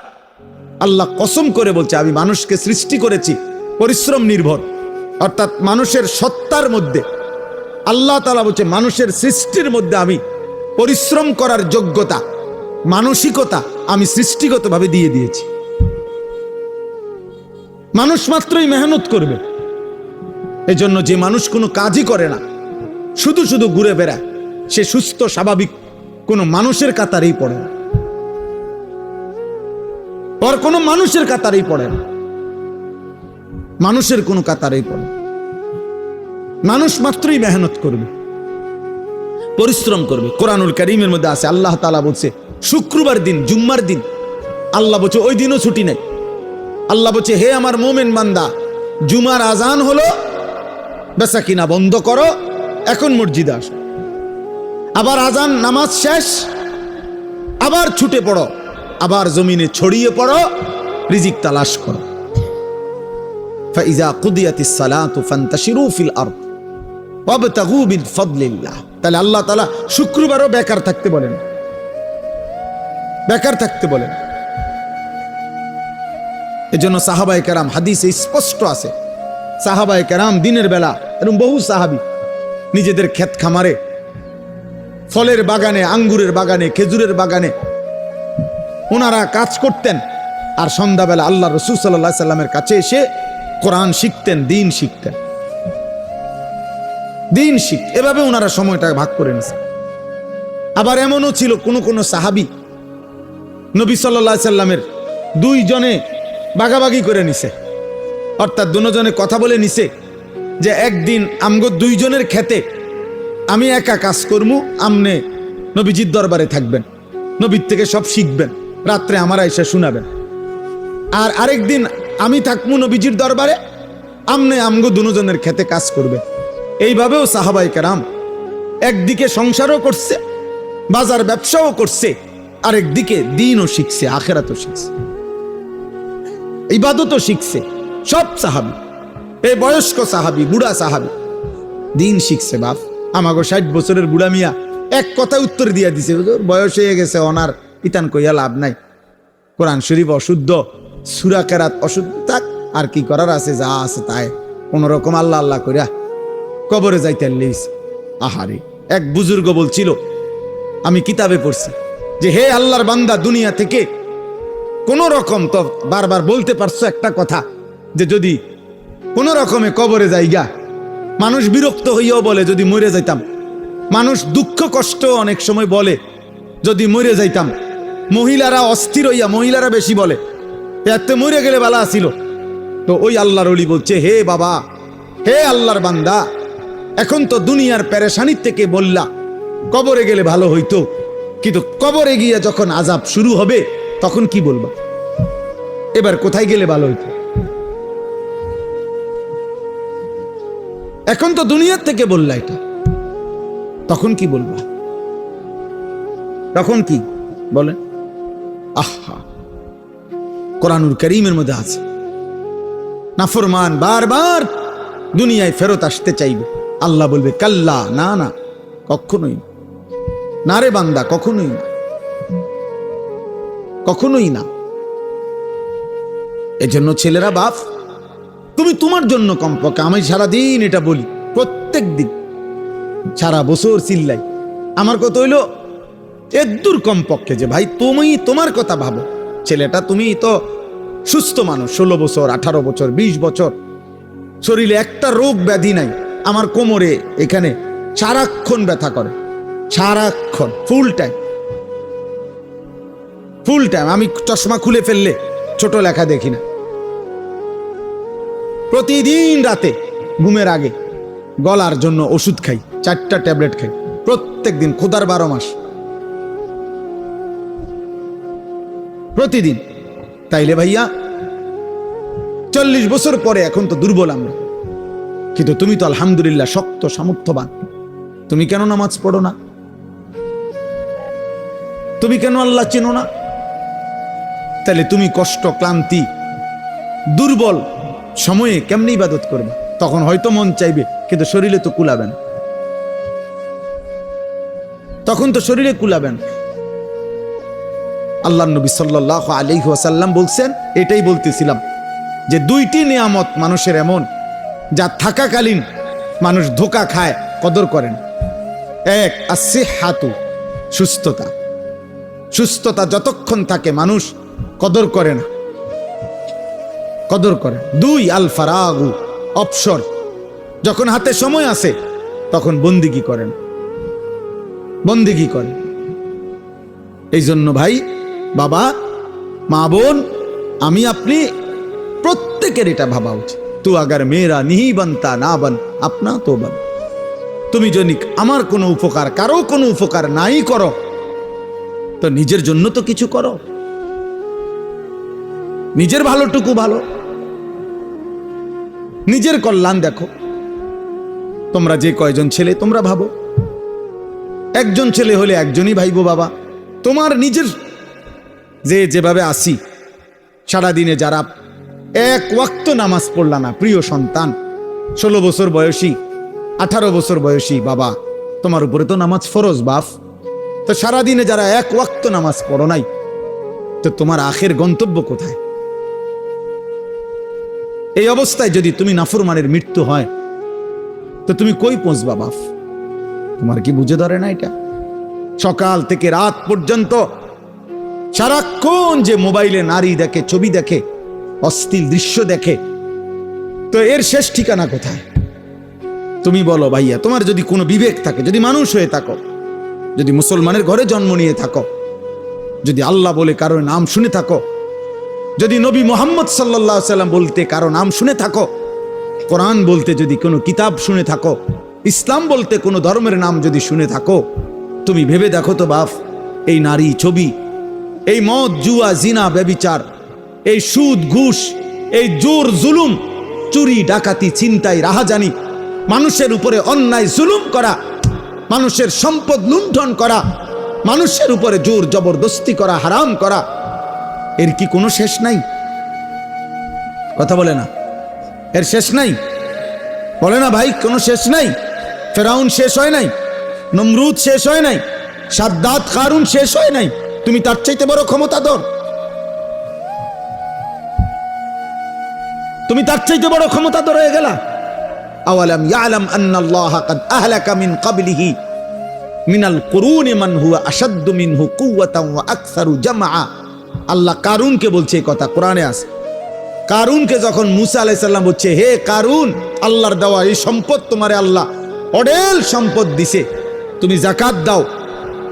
আল্লাহ কসম করে বলছে, আমি মানুষকে সৃষ্টি করেছি পরিশ্রম নির্ভর, অর্থাৎ মানুষের সত্তার মধ্যে আল্লাহ তাআলা বলছে, মানুষের সৃষ্টির মধ্যে আমি পরিশ্রম করার যোগ্যতা, মানসিকতা আমি সৃষ্টিগতভাবে দিয়ে দিয়েছি। মানুষ মাত্রই মেহনত করবে। এজন্য যে মানুষ কোনো কাজই করে না, শুধু শুধু ঘুরে বেড়ায়, সে সুস্থ স্বাভাবিক কোনো মানুষের কাতারেই পড়ে না, ওর কোনো মানুষের কাতারেই পড়ে না, মানুষের কোনো কাতারেই পড়ে। মানুষ মাত্রই মেহনত করবে, পরিশ্রম করবে। কোরআনুল কারীমের মধ্যে আছে, আল্লাহ তাআলা বলছে, শুক্রবার দিন, জুম্মার দিন, আল্লাহ বলছে ওই দিনও ছুটি নেই। আল্লাহ বলছে, হে আমার মোমেন বান্দা, জুমার আজান হলো, বেচা কিনা বন্ধ করো, এখন মসজিদে আসো। আবার আজান, নামাজ শেষ, আবার ছুটে পড়ো, আবার জমিনে ছড়িয়ে পড়ো, রিজিক তালাশ করো। ফাইজা কুদিয়াতিস সালাতু ফান্তাশিরু ফিল আরদ ওয়াবতাগু মিন ফাদলিল্লাহ। তাহলে আল্লাহ তাআলা শুক্রবারও বেকার থাকতে বলেন, বেকার থাকতে বলেন। এজন্য সাহাবায়ে কেরাম, হাদিসে স্পষ্ট আছে, সাহাবায়ে কেরাম দিনের বেলা, এরকম বহু সাহাবী নিজেদের ক্ষেত খামারে, ফলের বাগানে, আঙ্গুরের বাগানে, খেজুরের বাগানে ওনারা কাজ করতেন, আর সন্ধ্যাবেলা আল্লাহ রাসূল সাল্লাল্লাহু আলাইহি সাল্লামের কাছে এসে কোরআন শিখতেন, দিন শিখতেন, দিন শিখ। এভাবে ওনারা সময়টা ভাগ করে নিয়েছেন। আবার এমনও ছিল কোন সাহাবী নবী সাল্লাল্লাহু আলাইহি সাল্লামের 2 জনে ভাগাভাগি করে নিছে, অর্থাৎ দুজনে কথা বলে নিছে যে একদিন আমগো 2 জনের খেতে আমি একা কাজ করবো, আমনে নবীজির দরবারে থাকবেন, নবীর থেকে সব শিখবেন, রাত্রে আমার এসে শোনাবেন। আর আরেকদিন আমি থাকবো নবীজির দরবারে, আমনে আমগো দুজনের খেতে কাজ করবে। এইভাবেও সাহাবায়ে কেরাম একদিকে সংসারও করছে, বাজার ব্যবসাও করছে, আরেকদিকে দ্বীনও শিখছে, আখিরাতও শিখছে, ইবাদতও শিখছে, সব সাহাবী। এই বয়স্ক সাহাবি, বুড়া সাহাবি দিন শিখছে বাপ। আমাগো 60 বছরের বুড়া মিয়া এক কথা উত্তর দিয়া দিছে, বয়স হয়ে গেছে, অনার ইতান কইয়া লাভ নাই, কোরআন শরীফ অশুদ্ধ, সূরা কেরাত অশুদ্ধ, থাক আর কি করার আছে, যা আছে তাই কোন রকম আল্লাহ আল্লাহ কইরা কবরে যাইতে লইস। আহারে, এক বুজুর্গ বলছিল, আমি কিতাবে পড়ছি যে হে আল্লাহর বান্দা, দুনিয়া থেকে কোন রকম, তো বারবার বলতে পারছো একটা কথা, যে যদি কোন রকমে কবরে যাইগা, মানুষ বিরক্ত হইয়াও বলে যদি মরে যাইতাম, মানুষ দুঃখ কষ্ট অনেক সময় বলে যদি মরে যাইতাম, মহিলারা অস্থির হইয়া, মহিলারা বেশি বলে এতে মরে গেলে ভালো আসিল। তো ওই আল্লাহর ওলি বলছে, হে বাবা, হে আল্লাহর বান্দা, এখন তো দুনিয়ার পেরেশানির থেকে বললা কবরে গেলে ভালো হইতো, কিন্তু কবরে গিয়ে যখন আযাব শুরু হবে তখন কি বলবা? এবার কোথায় গেলে ভালো হইতো? এখন তো দুনিয়ার থেকে বললা এটা, তখন কি বলবা? তখন কি বলে? আহা, কোরআনুল কারীমের মধ্যে আছে, নাফরমান বারবার দুনিয়ায় ফেরত আসতে চাইবে, আল্লাহ বলবে কাল্লা, না না, কখনোই না রে বান্দা, কখনোই না, কখনোই না। এজন্য ছেলেরা, বাপ, তুমি তোমার জন্য কমপক্ষে, আমি সারাদিন এটা বলি, প্রত্যেক দিন সারা বছর চিল্লাই, আমার কথা হইল একদূর কমপক্ষে যে ভাই তুমি তোমার কথা ভাবো। ছেলেটা, তুমি তো সুস্থ মানুষ, 16 বছর, 18 বছর, 20 বছর, শরীরে একটা রোগ ব্যাধি নাই। আমার কোমরে এখানে সারাক্ষণ ব্যথা করে, সারাক্ষণ, ফুল টাইম, ফুল টাইম। আমি চশমা খুলে ফেললে ছোট লেখা দেখি না। প্রতিদিন রাতে ঘুমের আগে গলার জন্য ওষুধ খাই, 4টা ট্যাবলেট খাই প্রত্যেক দিন, খোদার 12 মাস, প্রতিদিন। তাইলে ভাইয়া 40 বছর পরে এখন তো দুর্বল আমরা, কিন্তু তুমি তো আলহামদুলিল্লাহ শক্ত সামর্থ্যবান। তুমি কেন নামাজ পড়ো না? তুমি কেন আল্লাহ চেনো না? তাহলে তুমি কষ্ট, ক্লান্তি, দুর্বল সময়ে কেমনে ইবাদত করবে? তখন হয়তো মন চাইবে, কিন্তু শরীরে তো কুলাবেন, তখন তো শরীরে কুলাবেন। আল্লাহ নবী সাল্লাল্লাহু আলাইহি ওয়াসাল্লাম বলছেন, এটাই বলতেছিলাম, যে 2টি নিয়ামত মানুষের এমন, যা থাকাকালীন মানুষ ধোঁকা খায়, কদর করেন। এক, আসিহাতু, সুস্থতা। সুস্থতা যতক্ষণ থাকে মানুষ কদর করে না, কদর করে। 2, আল ফারাগু, অবসর। যখন হাতে সময় আছে তখন বন্দিগি করেন, বন্দিগি করেন। এই জন্য ভাই, বাবা, মা, বোন, আমি আপনি প্রত্যেকের এটা ভাবা উচিত। তু আগার মেরা নিহি বানতা না বান আপনা তো বান। তুমি যদি আমার কোনো উপকার, কারো কোনো উপকার নাই করো, তো নিজের জন্য তো কিছু করো, নিজের ভালোটুকু ভালো, নিজের কল্যাণ দেখো। তোমরা যে কয়জন ছেলে, তোমরা ভাবো, একজন ছেলে হলে একজনই ভাইবো বাবা। তোমার নিজের যেভাবে আসি, সারাদিনে যারা এক ওয়াক্ত নামাজ পড়লা না, প্রিয় সন্তান, 16 বছর বয়সী, 18 বছর বয়সী বাবা, তোমার উপরে তো নামাজ ফরজ বাপ। তো সারাদিনে যারা এক ওয়াক্ত নামাজ পড়ো নাই, তো তোমার আখের গন্তব্য কোথায়? এই অবস্থায় যদি তুমি নাফরমানের মৃত্যু হয়, তো তুমি কই পৌঁছবা বাপ? তোমার কি বুঝে ধরে না এটা? সকাল থেকে রাত পর্যন্ত সারাক্ষণ যে মোবাইলে নারী দেখে, ছবি দেখে, অশ্লীল দৃশ্য দেখে, তো এর শেষ ঠিকানা কোথায়? তুমি বলো ভাইয়া, তোমার যদি কোনো বিবেক থাকে, যদি মানুষ হয়ে থাকো, যদি মুসলমানের ঘরে জন্ম নিয়ে থাকো, যদি আল্লাহ বলে কারো নাম শুনে থাকো, যদি নবী মুহাম্মদ সাল্লাল্লাহু আলাইহি সাল্লাম বলতে কারো নাম শুনে থাকো, কোরআন বলতে যদি কোনো কিতাব শুনে থাকো, ইসলাম বলতে কোনো ধর্মের নাম যদি শুনে থাকো, তুমি ভেবে দেখো তো বাপ, এই নারী, ছবি, এই মদ, জুয়া, জিনা, ব্যভিচার, এই সুদ, ঘুষ, এই জোর জুলুম, চুরি, ডাকাতি, ছিনতাই, রাহাজানি, মানুষের উপরে অন্যায় জুলুম করা, মানুষের সম্পদ লুণ্ঠন করা, মানুষের উপরে জোর জবরদস্তি করা, হারাম করা, এর কি কোনো শেষ নাই? কথা বলে না, এর শেষ নাই। বলে না ভাই, কোনো শেষ নাই। ফেরাউন শেষ হয় নাই, নমরুদ শেষ হয় নাই, সাদ্দাত কারুন শেষ হয় নাই। তুমি তার চাইতে বড় ক্ষমতাধর, তুমি তার চাইতে বড় ক্ষমতাধর হয়ে গেলা। আওয়ালাম ইয়ালাম আন্নাল্লাহা কাদ আহলাকা মিন ক্বাবলিহি মিনাল কুরুনি মান হুয়া আশাদ্দু মিনহু কুওয়াতান ওয়া আকসারু জামআ। আল্লাহ কারুনকে বলছে এই কথা, কোরআনে আছে। কারুনকে যখন মুসা আলাইহিস সালাম বলছে, হে কারুন, আল্লাহর দেওয়া এই সম্পদ তোমারে আল্লাহ অঢেল সম্পদ দিছে, তুমি যাকাত দাও।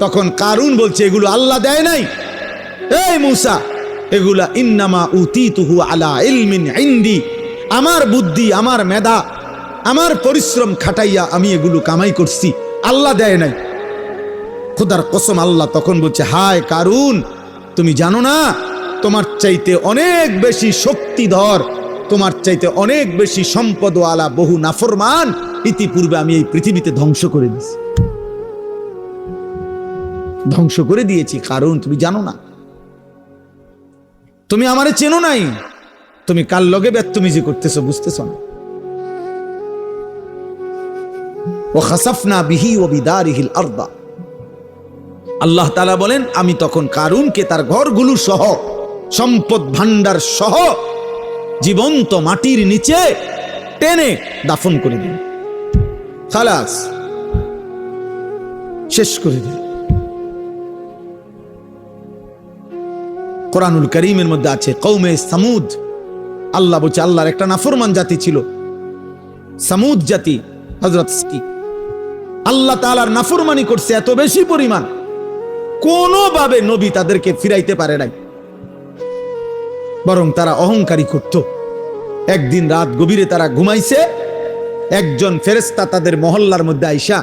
তখন কারুন বলছে, এগুলো আল্লাহ দেয় নাই, এই মুসা, এগুলা ইন্নামা উতিতুহু আলা ইলমিন ইনদি, আমার বুদ্ধি, আমার মেধা, আমার পরিশ্রম খাটাইয়া আমি এগুলো কামাই করছি, আল্লাহ দেয় নাই। খোদার কসম, আল্লাহ তখন বলছে, হায় কারুন, তুমি জানো না তোমার চাইতে অনেক বেশি শক্তিধর, তোমার চাইতে অনেক বেশি সম্পদওয়ালা বহু নাফরমান ইতিপূর্বে আমি এই পৃথিবীতে ধ্বংস করে দিয়েছি, ধ্বংস করে দিয়েছি। কারণ তুমি জানো না, তুমি আমারে চেনো নাই, তুমি কার লগে বেত্তমিজি করতেছো বুঝতেছো না। ওয়া খাসাফনা বিহি ওয়া বিদারিহিল আরদা। আল্লাহ তাআলা বলেন, আমি তখন কারুনকে তার ঘরগুলো সহ, সম্পদ ভান্ডার সহ জীবন্ত মাটির নিচে টেনে দাফন করে দিল, খালাস, শেষ করে দিল। কোরআনুল কারীমের মধ্যে আছে কওমে সামুদ। আল্লাহ বলছে, আল্লাহর একটা নাফরমান জাতি ছিল সামুদ জাতি, হযরত কি আল্লাহ তাআলার নাফরমানি করছে এত বেশি পরিমাণ, কোনোভাবে নবী তাদেরকে ফিরাইতে পারে নাই, বরং তারা অহংকারী করত। একদিন রাত গভীরে তারা ঘুমাইছে, একজন ফেরেশতা তাদের মহল্লার মধ্যে আইসা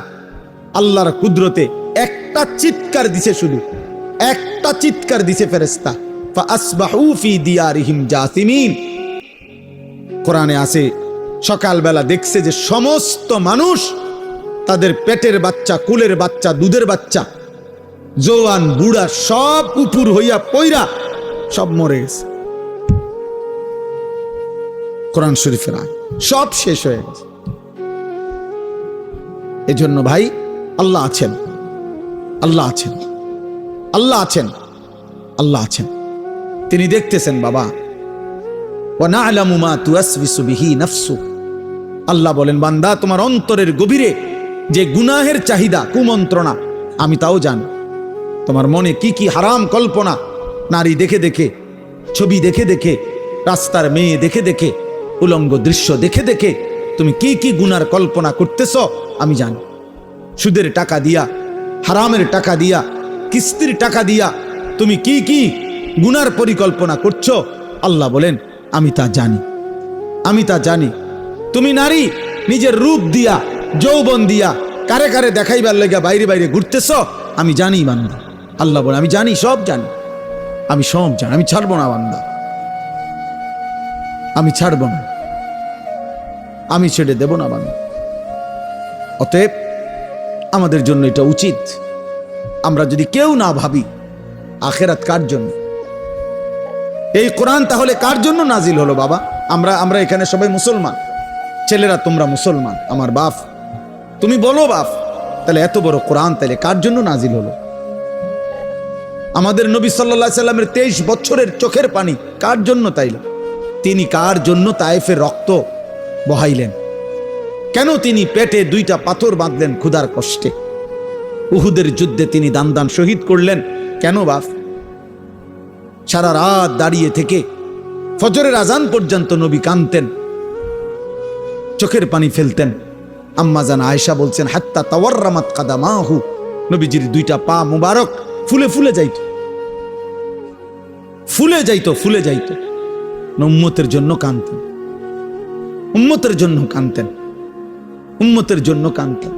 আল্লাহর কুদরতে একটা চিৎকার দিছে, শুধু একটা চিৎকার দিছে ফেরেশতা, ফাআসবাহু ফি দিয়ারিহিম জাসিমিন। কোরআনে আছে, সকালবেলা দেখছে যে সমস্ত মানুষ, তাদের পেটের বাচ্চা, কুলের বাচ্চা, দুধের বাচ্চা, জওয়ান বুড়া সব উপুর হইয়া পইরা সব মরে গেছে। কোরআন শরীফের আয়াত, সব শেষ হয়ে গেছে। এজন্য ভাই, আল্লাহ আছেন, আল্লাহ আছেন, আল্লাহ আছেন, আল্লাহ আছেন, তিনি দেখতেছেন বাবা। ওয়া না'লামু মা তুওয়াসবিসু বিহি নাফসু। আল্লাহ বলেন, বান্দা, তোমার অন্তরের গভীরে যে গুনাহের চাহিদা, কুমন্ত্রণা, আমি তাও জানি। তোমার মনে কি কি হারাম কল্পনা, নারী দেখে দেখে, ছবি দেখে দেখে, রাস্তার মেয়ে দেখে দেখে, উলঙ্গ দৃশ্য দেখে দেখে তুমি কি কি গুনার কল্পনা করতেছ আমি জানি। সুদের টাকা দিয়া, হারামের টাকা দিয়া, কিস্তির টাকা দিয়া তুমি কি কি গুনার পরিকল্পনা করছো, আল্লাহ বলেন আমি তা জানি, আমি তা জানি। তুমি নারী নিজের রূপ দিয়া, যৌবন দিয়া কারে কারে দেখাইবার লাগা বাইরে বাইরে ঘুরতেছ, আমি জানি বান্দা। আল্লাহ বলে, আমি জানি, সব জানি, আমি সব জানি, আমি ছাড়বো না বান্দা, আমি ছাড়বো না, আমি ছেড়ে দেব না বান্দা। অতএব আমাদের জন্য এটা উচিত, আমরা যদি কেউ না ভাবি আখেরাত কার জন্য, এই কোরআন তাহলে কার জন্য নাজিল হলো বাবা? আমরা এখানে সবাই মুসলমান, ছেলেরা তোমরা মুসলমান, আমার বাপ, তুমি বলো বাপ, তাহলে এত বড় কোরআন তাহলে কার জন্য নাজিল হলো? আমাদের নবী সাল্লাল্লাহু আলাইহি সাল্লামের 23 বছরের চোখের পানি কার জন্য তাইল? তিনি কার জন্য তায়েফের রক্ত বহাইলেন? কেন তিনি পেটে 2টা পাথর বাঁধলেন ক্ষুধার কষ্টে? উহুদের যুদ্ধে তিনি দান দান শহীদ করলেন কেন বাপ? সারা রাত দাঁড়িয়ে থেকে ফজরের আজান পর্যন্ত নবী কাঁদতেন, চোখের পানি ফেলতেন। আম্মা জান আয়েশা বলছেন, হাত্তা তাওয়াররামাত কাদামাহু, নবীজির 2টা পা মুবারক ফুলে ফুলে যাইত, ফুলে যাইত, ফুলে যাইত। উম্মতের জন্য কাঁদতেন, উম্মতের জন্য কাঁদতেন, উম্মতের জন্য কাঁদতেন।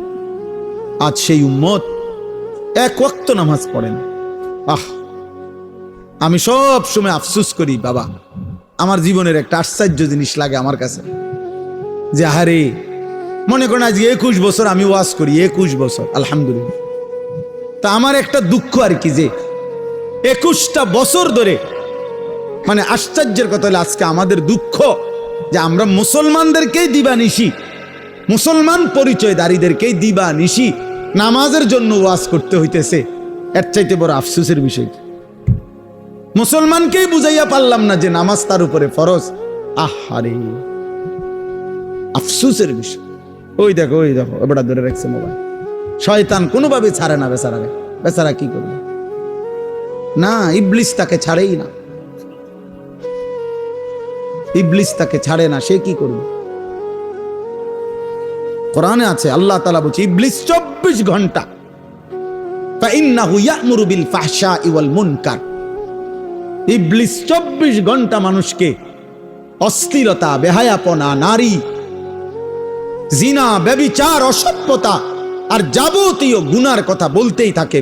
আজ সেই উম্মত এক ওয়াক্ত নামাজ পড়েন। আহ, আমি সব সময় আফসোস করি বাবা, আমার জীবনের একটা আশ্চর্য জিনিস লাগে আমার কাছে, যে আরে মনে করেন আজকে 21 বছর আমি ওয়াজ করি, 21 বছর আলহামদুলিল্লাহ। তা আমার একটা দুঃখ আর কি, যে 21টা বছর ধরে, মানে আশ্চর্যের কথা হলো আজকে আমাদের দুঃখ যে আমরা মুসলমানদেরকেই দিবানিশি মুসলমান পরিচয়ধারীদেরকেই দিবা নিশি নামাজের জন্য ওয়াজ করতে হইতেছে, এর চাইতে বড় আফসোসের বিষয়। মুসলমানকেই বুঝাইয়া পারলাম না যে নামাজ তার উপরে ফরজ। আহারে, আফসোসের বিষয়। ওই দেখো এবার ধরে রাখছে মোবাইল। শয়তান কোনোভাবে ছাড়ে না বেচারাকে। বেচারা কি করবে? না, ইবলিস তাকে ছাড়েই না, ইবলিস তাকে ছাড়ে না। সে কি করবে? কোরআনে আছে, আল্লাহ তাআলা বলছে ইবলিস 24 ঘন্টা ফাইন্নাহু ইয়া'মুরু বিল ফাহশাই ওয়াল মুনকার। ইবলিস 24 ঘন্টা মানুষকে অশ্লীলতা, বেহায়াপনা, নারী, জিনা, ব্যভিচার, অসভ্যতা আর যাবতীয় গুনার কথা বলতেই থাকে।